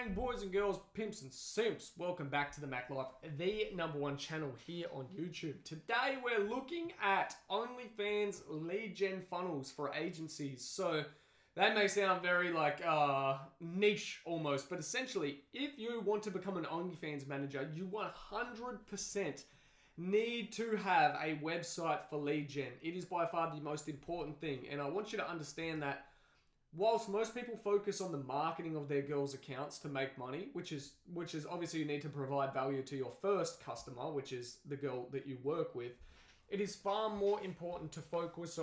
gang, boys and girls, pimps and simps. Welcome back to the Mac Life, the #1 channel here on YouTube. Today we're looking at OnlyFans lead gen funnels for agencies. So that may sound very niche almost, but essentially if you want to become an OnlyFans manager, you 100% need to have a website for lead gen. It is by far the most important thing, and I want you to understand that whilst most people focus on the marketing of their girls' accounts to make money, which is obviously you need to provide value to your first customer, which is the girl that you work with, it is far more important to focus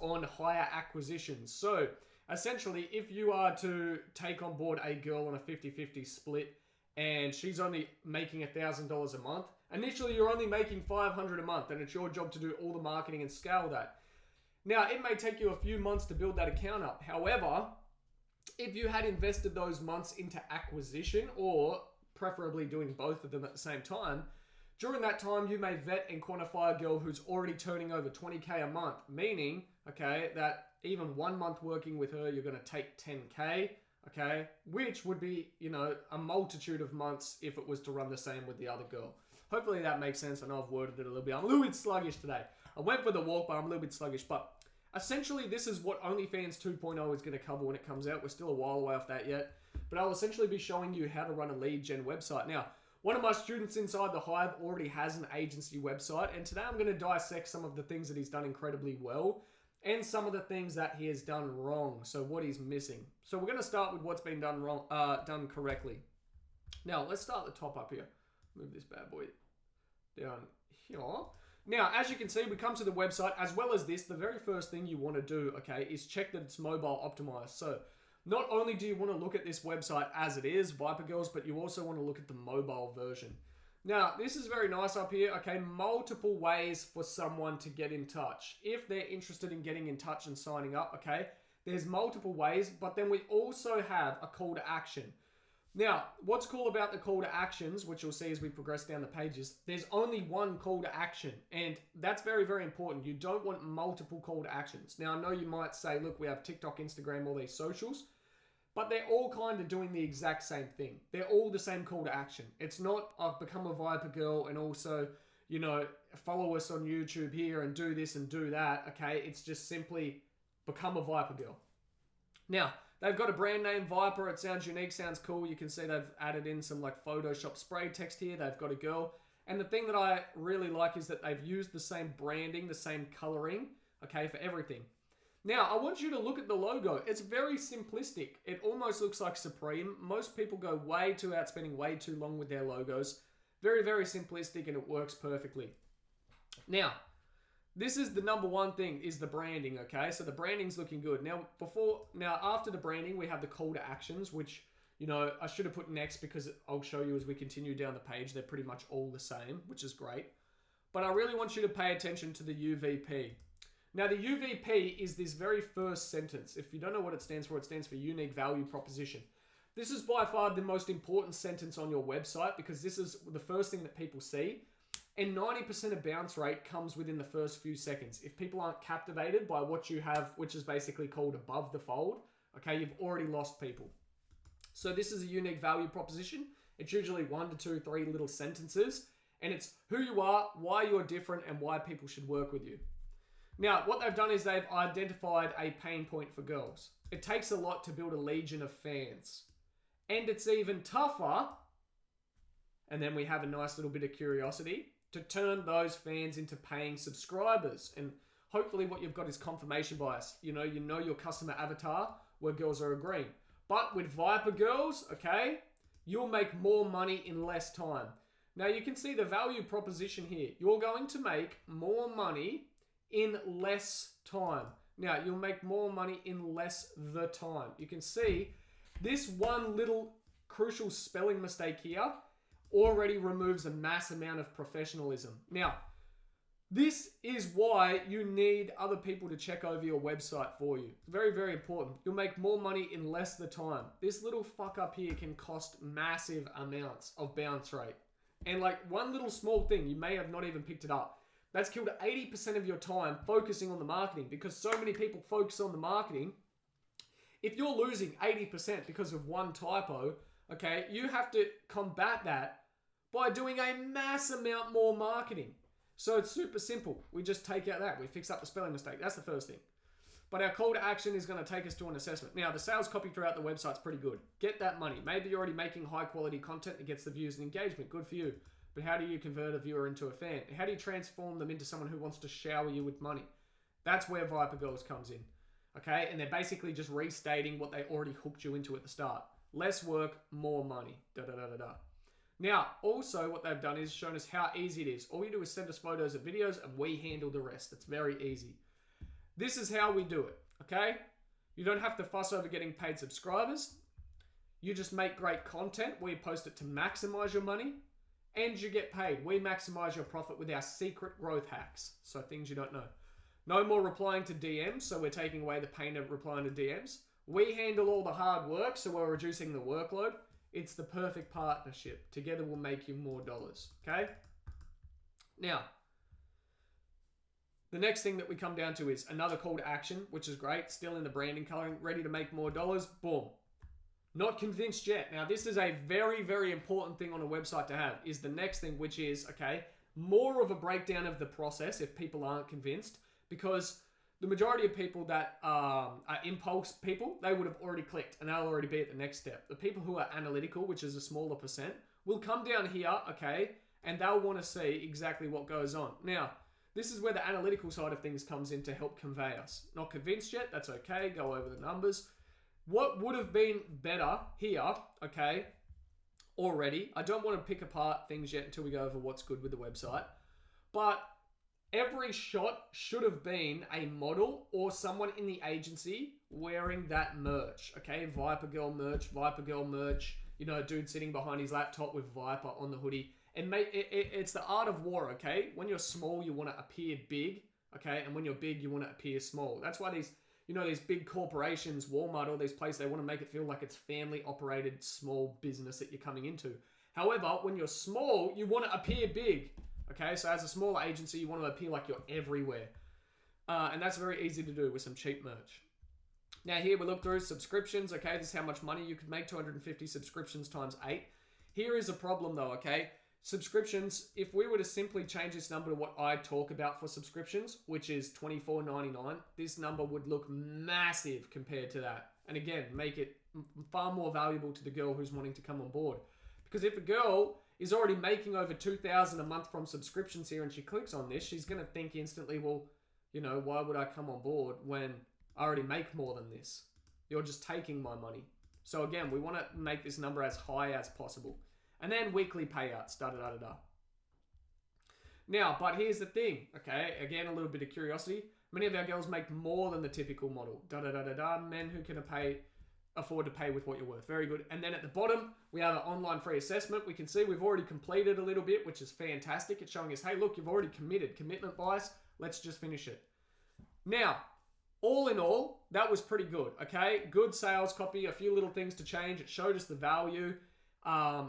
on higher acquisitions. So essentially, if you are to take on board a girl on a 50-50 split and she's only making $1,000 a month, initially you're only making $500 a month, and it's your job to do all the marketing and scale that. Now, it may take you a few months to build that account up. However, if you had invested those months into acquisition, or preferably doing both of them at the same time, during that time, you may vet and quantify a girl who's already turning over 20K a month, meaning, okay, that even 1 month working with her, you're going to take 10K, okay, which would be, a multitude of months if it was to run the same with the other girl. Hopefully that makes sense. I know I've worded it a little bit. I'm a little bit sluggish today. I went for the walk, but I'm a little bit sluggish. But essentially, this is what OnlyFans 2.0 is going to cover when it comes out. We're still a while away off that yet. But I'll essentially be showing you how to run a lead gen website. Now, one of my students inside the Hive already has an agency website. And today I'm going to dissect some of the things that he's done incredibly well and some of the things that he has done wrong. So what he's missing. So we're going to start with what's been done wrong, done correctly. Now, let's start at the top up here. Move this bad boy down here. Now, as you can see, we come to the website. As well as this, the very first thing you want to do, okay, is check that it's mobile optimized. So not only do you want to look at this website as it is, Viper Girls, but you also want to look at the mobile version. Now, this is very nice up here, okay, multiple ways for someone to get in touch. If they're interested in getting in touch and signing up, okay, there's multiple ways, but then we also have a call to action. Now, what's cool about the call to actions, which you'll see as we progress down the pages, there's only one call to action, and that's very, very important. You don't want multiple call to actions. Now, I know you might say, look, we have TikTok, Instagram, all these socials, but they're all kind of doing the exact same thing. They're all the same call to action. It's not, I've become a Viper Girl and also, follow us on YouTube here and do this and do that, okay? It's just simply become a Viper Girl. Now, they've got a brand name, Viper. It sounds unique, sounds cool. You can see they've added in some Photoshop spray text here. They've got a girl. And the thing that I really like is that they've used the same branding, the same coloring, okay, for everything. Now, I want you to look at the logo. It's very simplistic. It almost looks like Supreme. Most people go way too out, spending way too long with their logos. Very, very simplistic, and it works perfectly. Now, this is the #1 thing, is the branding, okay? So the branding's looking good. Now, after the branding, we have the call to actions, which, I should have put next because I'll show you as we continue down the page. They're pretty much all the same, which is great. But I really want you to pay attention to the UVP. Now, the UVP is this very first sentence. If you don't know what it stands for Unique Value Proposition. This is by far the most important sentence on your website because this is the first thing that people see. And 90% of bounce rate comes within the first few seconds. If people aren't captivated by what you have, which is basically called above the fold, okay, you've already lost people. So this is a unique value proposition. It's usually 1 to 2, 3 little sentences. And it's who you are, why you're different, and why people should work with you. Now, what they've done is they've identified a pain point for girls. It takes a lot to build a legion of fans. And it's even tougher, and then we have a nice little bit of curiosity, to turn those fans into paying subscribers. And hopefully what you've got is confirmation bias. You know your customer avatar where girls are agreeing. But with Viper Girls, okay, you'll make more money in less time. Now you can see the value proposition here. You're going to make more money in less time. Now you'll make more money in less the time. You can see this one little crucial spelling mistake here already removes a mass amount of professionalism. Now, this is why you need other people to check over your website for you. Very, very important. You'll make more money in less the time. This little fuck up here can cost massive amounts of bounce rate. And one little small thing, you may have not even picked it up. That's killed 80% of your time focusing on the marketing because so many people focus on the marketing If you're losing 80% because of one typo, okay, you have to combat that by doing a mass amount more marketing. So it's super simple. We just take out that. We fix up the spelling mistake. That's the first thing. But our call to action is going to take us to an assessment. Now, the sales copy throughout the website's pretty good. Get that money. Maybe you're already making high quality content that gets the views and engagement. Good for you. But how do you convert a viewer into a fan? How do you transform them into someone who wants to shower you with money? That's where Viper Girls comes in. Okay? And they're basically just restating what they already hooked you into at the start. Less work, more money. Da da da da da. Now, also what they've done is shown us how easy it is. All you do is send us photos and videos and we handle the rest. It's very easy. This is how we do it, okay? You don't have to fuss over getting paid subscribers. You just make great content. We post it to maximize your money and you get paid. We maximize your profit with our secret growth hacks. So things you don't know. No more replying to DMs, so we're taking away the pain of replying to DMs. We handle all the hard work, so we're reducing the workload. It's the perfect partnership. Together we'll make you more dollars, okay? Now, the next thing that we come down to is another call to action, which is great. Still in the branding coloring, ready to make more dollars. Boom. Not convinced yet. Now, this is a very, very important thing on a website to have, is the next thing, which is, okay, more of a breakdown of the process if people aren't convinced, because the majority of people that are impulse people, they would have already clicked and they'll already be at the next step. The people who are analytical, which is a smaller percent, will come down here, okay, and they'll want to see exactly what goes on. Now, this is where the analytical side of things comes in to help convey us. Not convinced yet, that's okay, go over the numbers. What would have been better here, okay, already, I don't want to pick apart things yet until we go over what's good with the website, but every shot should have been a model or someone in the agency wearing that merch, okay? Viper Girl merch, you know, a dude sitting behind his laptop with Viper on the hoodie. And it's the art of war, okay? When you're small, you want to appear big, okay? And when you're big, you want to appear small. That's why these, you know, these big corporations, Walmart, all these places, they want to make it feel like it's family-operated small business that you're coming into. However, when you're small, you want to appear big. Okay, so as a small agency, you want to appear like you're everywhere. And that's very easy to do with some cheap merch. Now here we look through subscriptions. Okay, this is how much money you could make, 250 subscriptions times 8. Here is a problem though, okay? Subscriptions, if we were to simply change this number to what I talk about for subscriptions, which is $24.99, this number would look massive compared to that. And again, make it far more valuable to the girl who's wanting to come on board. Because if a girl is already making over $2,000 a month from subscriptions here and she clicks on this, she's going to think instantly, well, you know, why would I come on board when I already make more than this? You're just taking my money. So again, we want to make this number as high as possible. And then weekly payouts, da-da-da-da-da. Now, but here's the thing, okay? Again, a little bit of curiosity. Many of our girls make more than the typical model. Da-da-da-da-da. Men who can afford to pay with what you're worth. Very good. And then at the bottom, we have an online free assessment. We can see we've already completed a little bit, which is fantastic. It's showing us, hey, look, you've already committed. Commitment bias. Let's just finish it. Now, all in all, that was pretty good, okay? Good sales copy, a few little things to change. It showed us the value.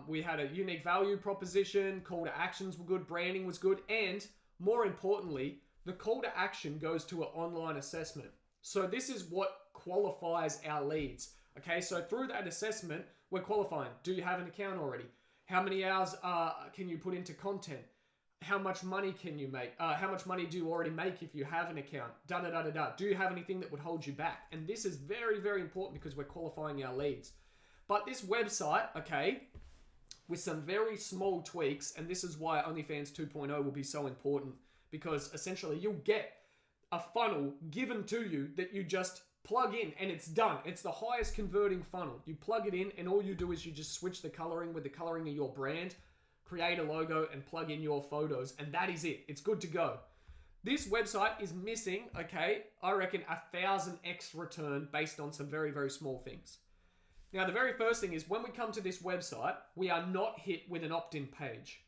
We had a unique value proposition. Call to actions were good. Branding was good. And more importantly, the call to action goes to an online assessment. So this is what qualifies our leads. Okay, so through that assessment, we're qualifying. Do you have an account already? How many hours can you put into content? How much money can you make? How much money do you already make if you have an account? Da-da-da-da-da. Do you have anything that would hold you back? And this is very, very important because we're qualifying our leads. But this website, okay, with some very small tweaks, and this is why OnlyFans 2.0 will be so important, because essentially you'll get a funnel given to you that you just plug in and it's done. It's the highest converting funnel. You plug it in and all you do is you just switch the coloring with the coloring of your brand, create a logo and plug in your photos, and that is it. It's good to go. This website is missing, okay, I reckon 1,000x return based on some very, very small things. Now, the very first thing is when we come to this website, we are not hit with an opt-in page.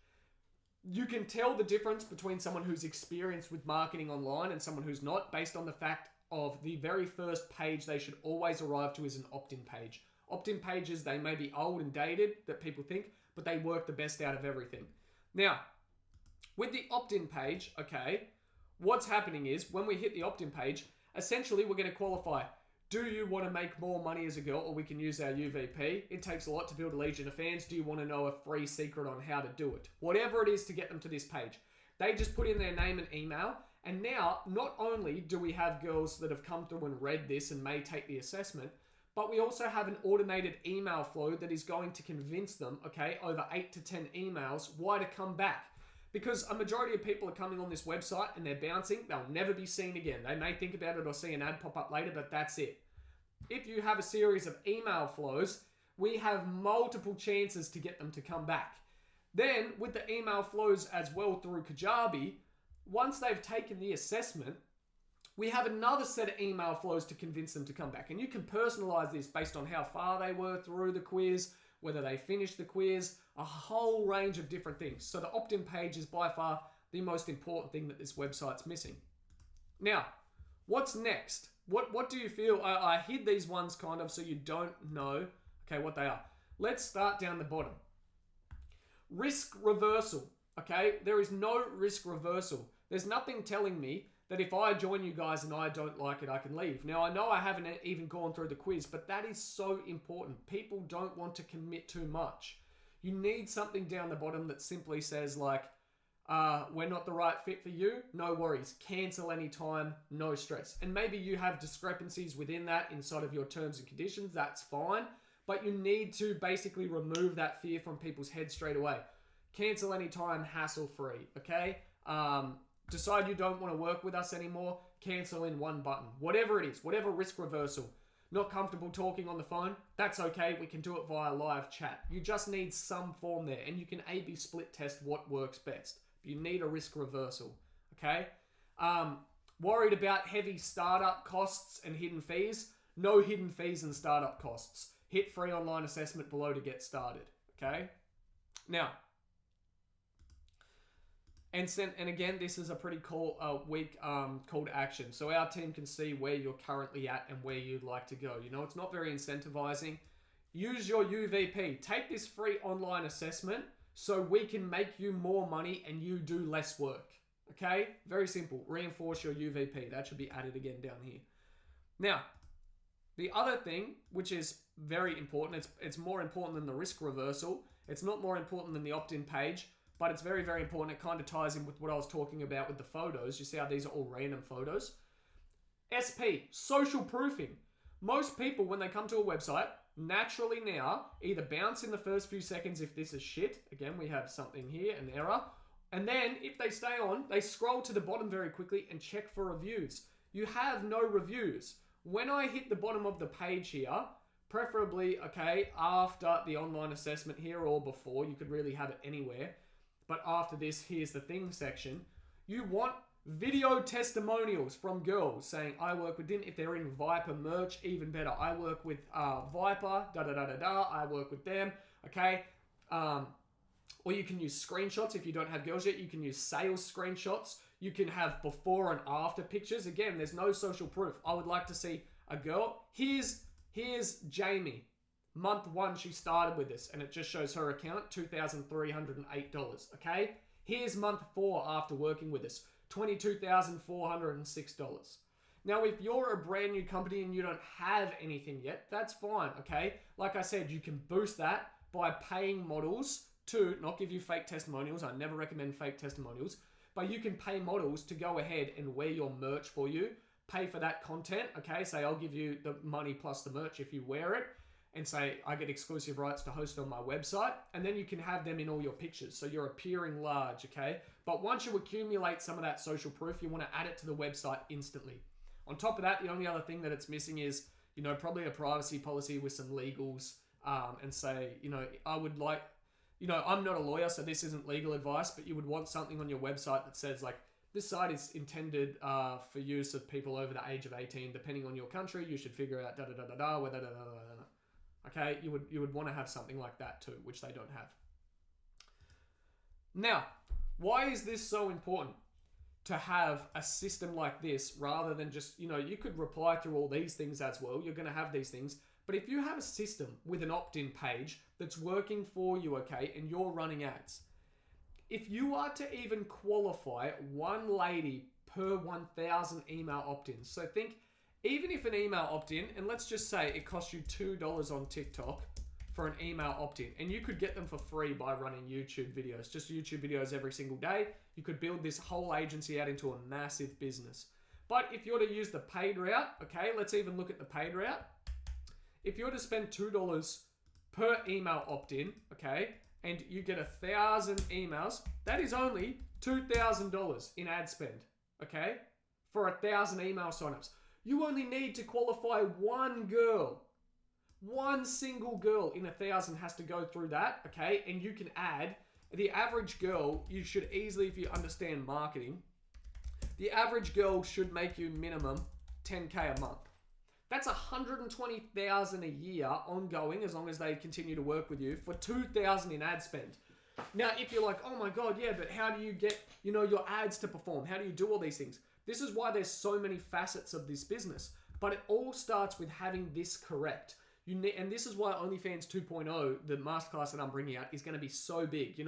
You can tell the difference between someone who's experienced with marketing online and someone who's not based on the fact of the very first page they should always arrive to is an opt-in page. Opt-in pages, they may be old and dated that people think, but they work the best out of everything. Now, with the opt-in page, okay, what's happening is when we hit the opt-in page, essentially we're going to qualify. Do you want to make more money as a girl, or we can use our UVP? It takes a lot to build a legion of fans. Do you want to know a free secret on how to do it? Whatever it is to get them to this page. They just put in their name and email. And now, not only do we have girls that have come through and read this and may take the assessment, but we also have an automated email flow that is going to convince them, okay, over 8 to 10 emails, why to come back. Because a majority of people are coming on this website and they're bouncing. They'll never be seen again. They may think about it or see an ad pop up later, but that's it. If you have a series of email flows, we have multiple chances to get them to come back. Then, with the email flows as well through Kajabi, once they've taken the assessment, we have another set of email flows to convince them to come back. And you can personalize this based on how far they were through the quiz, whether they finished the quiz, a whole range of different things. So the opt-in page is by far the most important thing that this website's missing. Now, what's next? What do you feel? I hid these ones kind of so you don't know, okay, what they are. Let's start down the bottom. Risk reversal, okay? There is no risk reversal. There's nothing telling me that if I join you guys and I don't like it, I can leave. Now, I know I haven't even gone through the quiz, but that is so important. People don't want to commit too much. You need something down the bottom that simply says like, we're not the right fit for you. No worries. Cancel anytime. No stress. And maybe you have discrepancies within that inside of your terms and conditions. That's fine. But you need to basically remove that fear from people's heads straight away. Cancel anytime, hassle-free. Okay? Decide you don't want to work with us anymore. Cancel in one button. Whatever it is. Whatever risk reversal. Not comfortable talking on the phone? That's okay. We can do it via live chat. You just need some form there. And you can A/B split test what works best. You need a risk reversal, okay? Worried about heavy startup costs and hidden fees? No hidden fees and startup costs. Hit free online assessment below to get started, okay? Now, and again, this is a pretty weak call to action. So our team can see where you're currently at and where you'd like to go. You know, it's not very incentivizing. Use your UVP. Take this free online assessment so we can make you more money and you do less work. Okay? Very simple. Reinforce your UVP. That should be added again down here. Now, the other thing, which is very important, it's more important than the risk reversal. It's not more important than the opt-in page, but it's very, very important. It kind of ties in with what I was talking about with the photos. You see how these are all random photos? SP, social proofing. Most people, when they come to a website, naturally now either bounce in the first few seconds if this is shit. Again, we have something here, an error. And then if they stay on, they scroll to the bottom very quickly and check for reviews. You have no reviews. When I hit the bottom of the page here, preferably, okay, after the online assessment here or before, you could really have it anywhere. But after this, here's the thing section. You want video testimonials from girls saying, I work with Din. If they're in Viper merch, even better. I work with Viper, I work with them, okay? Or you can use screenshots if you don't have girls yet. You can use sales screenshots. You can have before and after pictures. Again, there's no social proof. I would like to see a girl. Here's Jamie. Month 1, she started with this, and it just shows her account, $2,308, okay? Here's month 4 after working with us, $22,406. Now, if you're a brand new company and you don't have anything yet, that's fine, okay? Like I said, you can boost that by paying models to not give you fake testimonials. I never recommend fake testimonials, but you can pay models to go ahead and wear your merch for you, pay for that content, okay? Say, I'll give you the money plus the merch if you wear it, and say, I get exclusive rights to host on my website, and then you can have them in all your pictures. So you're appearing large, okay? But once you accumulate some of that social proof, you want to add it to the website instantly. On top of that, the only other thing that it's missing is, you know, probably a privacy policy with some legals, and say, you know, I would like, you know, I'm not a lawyer, so this isn't legal advice, but you would want something on your website that says, like, this site is intended for use of people over the age of 18. Depending on your country, you should figure out whether okay, you would want to have something like that too, which they don't have. Now, why is this so important to have a system like this rather than just, you know, you could reply through all these things as well. You're going to have these things. But if you have a system with an opt-in page that's working for you, okay, and you're running ads, if you are to even qualify one lady per 1,000 email opt-ins, so think even if an email opt-in, and let's just say it costs you $2 on TikTok for an email opt-in, and you could get them for free by running YouTube videos, just YouTube videos every single day. You could build this whole agency out into a massive business. But if you're to use the paid route, okay, let's even look at the paid route. If you're to spend $2 per email opt-in, okay, and you get 1,000 emails, that is only $2,000 in ad spend, okay, for 1,000 email signups. You only need to qualify one girl. One single girl in 1,000 has to go through that, okay? And you can add, the average girl, you should easily, if you understand marketing, the average girl should make you minimum 10K a month. That's 120,000 a year ongoing, as long as they continue to work with you, for 2,000 in ad spend. Now, if you're like, oh my God, yeah, but how do you get, your ads to perform? How do you do all these things? This is why there's so many facets of this business, but it all starts with having this correct. And this is why OnlyFans 2.0, the masterclass that I'm bringing out, is going to be so big.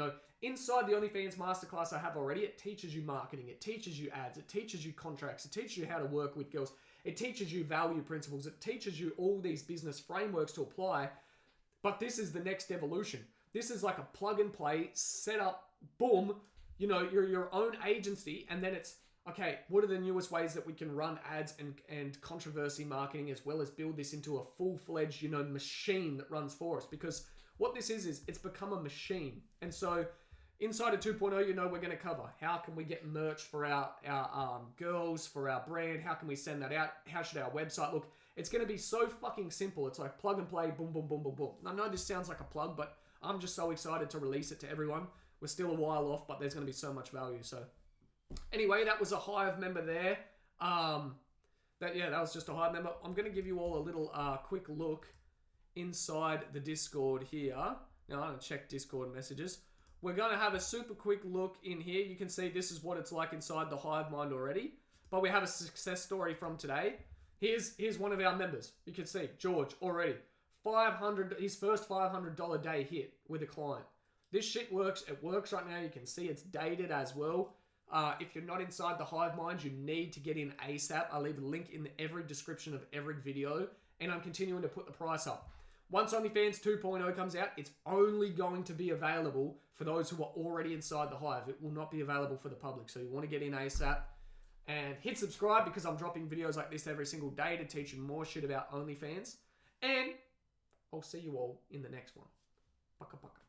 Inside the OnlyFans masterclass I have already, it teaches you marketing, it teaches you ads, it teaches you contracts, it teaches you how to work with girls, it teaches you value principles, it teaches you all these business frameworks to apply. But this is the next evolution. This is like a plug and play, set up, boom, you're your own agency, and then it's, okay, what are the newest ways that we can run ads and controversy marketing, as well as build this into a full-fledged, machine that runs for us? Because what this is it's become a machine. And so inside of 2.0, we're going to cover how can we get merch for our girls, for our brand? How can we send that out? How should our website look? It's going to be so fucking simple. It's like plug and play, boom, boom, boom, boom, boom. I know this sounds like a plug, but I'm just so excited to release it to everyone. We're still a while off, but there's going to be so much value. So anyway, that was a Hive member there. That was just a Hive member. I'm going to give you all a little quick look inside the Discord here. Now, I'm going to check Discord messages. We're going to have a super quick look in here. You can see this is what it's like inside the Hive Mind already. But we have a success story from today. Here's one of our members. You can see George already. His first $500 day hit with a client. This shit works. It works right now. You can see it's dated as well. If you're not inside the Hive Mind, you need to get in ASAP. I'll leave a link in every description of every video, and I'm continuing to put the price up. Once OnlyFans 2.0 comes out, it's only going to be available for those who are already inside the Hive. It will not be available for the public, so you want to get in ASAP. And hit subscribe, because I'm dropping videos like this every single day to teach you more shit about OnlyFans. And I'll see you all in the next one. Paka paka.